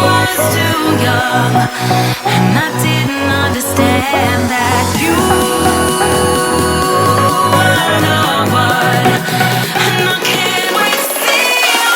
was too young, and I didn't understand that you were the one, and I can't wait to see you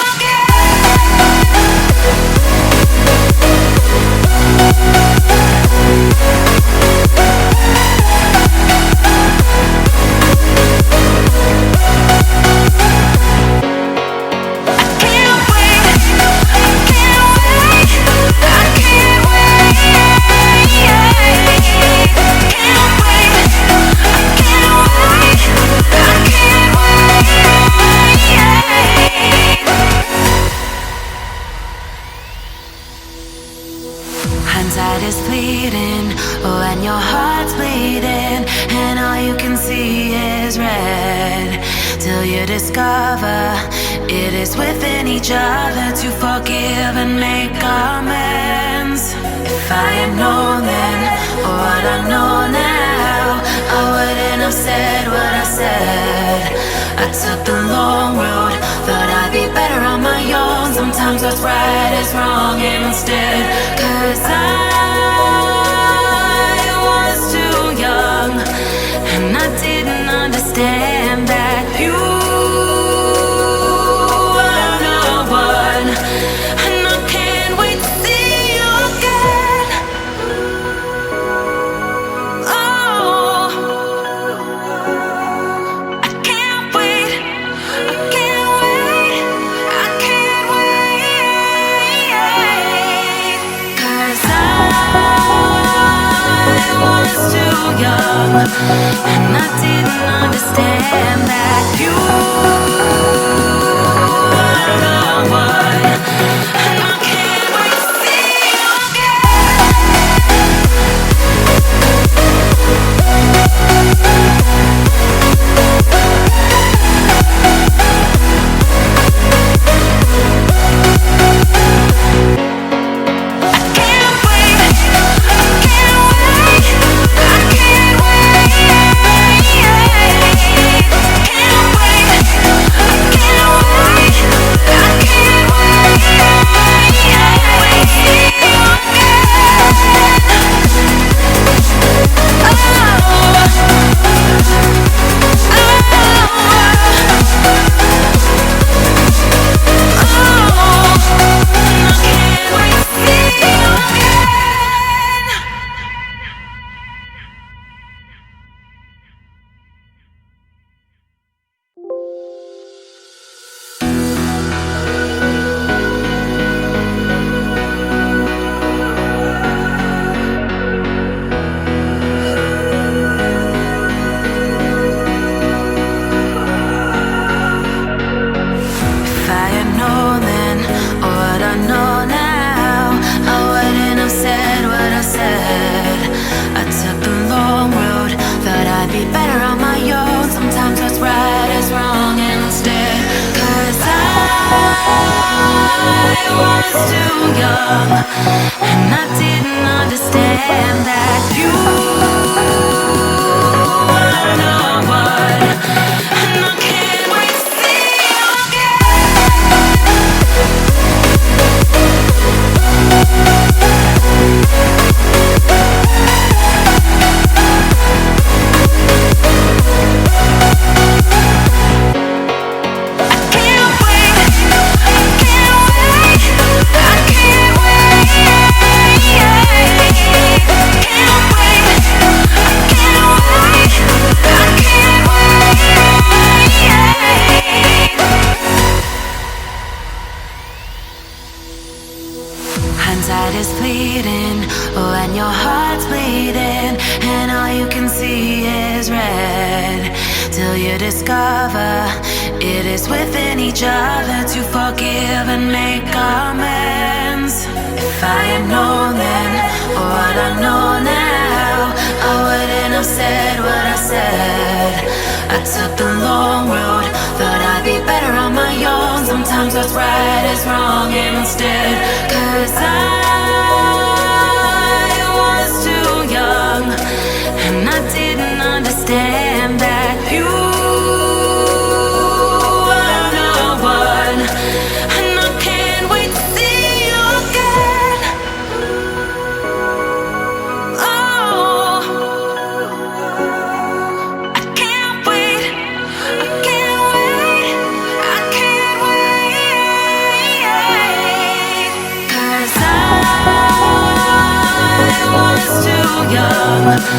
hindsight is fleeting, oh, and your heart's bleeding, and all you can see is red, till you discover it is within each other to forgive and make amends. If I had known then, or what I know now, I wouldn't have said what I said. I took the long road, thought I'd be better on my own. Sometimes what's right is wrong instead, 'cause I was too young, and I didn't understand that you were the one, and I can't wait to see you again. Oh, I can't wait, I can't wait, I can't wait, 'cause I was too young, and I didn't understand that you were the one, and I can't wait to see you was too young, and I didn't understand that you were the one, and I can't wait to see you hindsight is fleeting, oh, and your heart's bleeding, and all you can see is red, till you discover it is within each other to forgive and make amends. If I had known then, or what I know now, I wouldn't have said what I said. I took the long road, thought I'd be better on my own. Sometimes what's right is wrong instead, 'cause I was too young, and I didn't understand that you were the one, and I can't wait to see you again.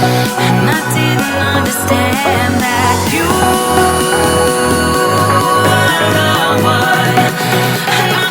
and I didn't understand that you are the one.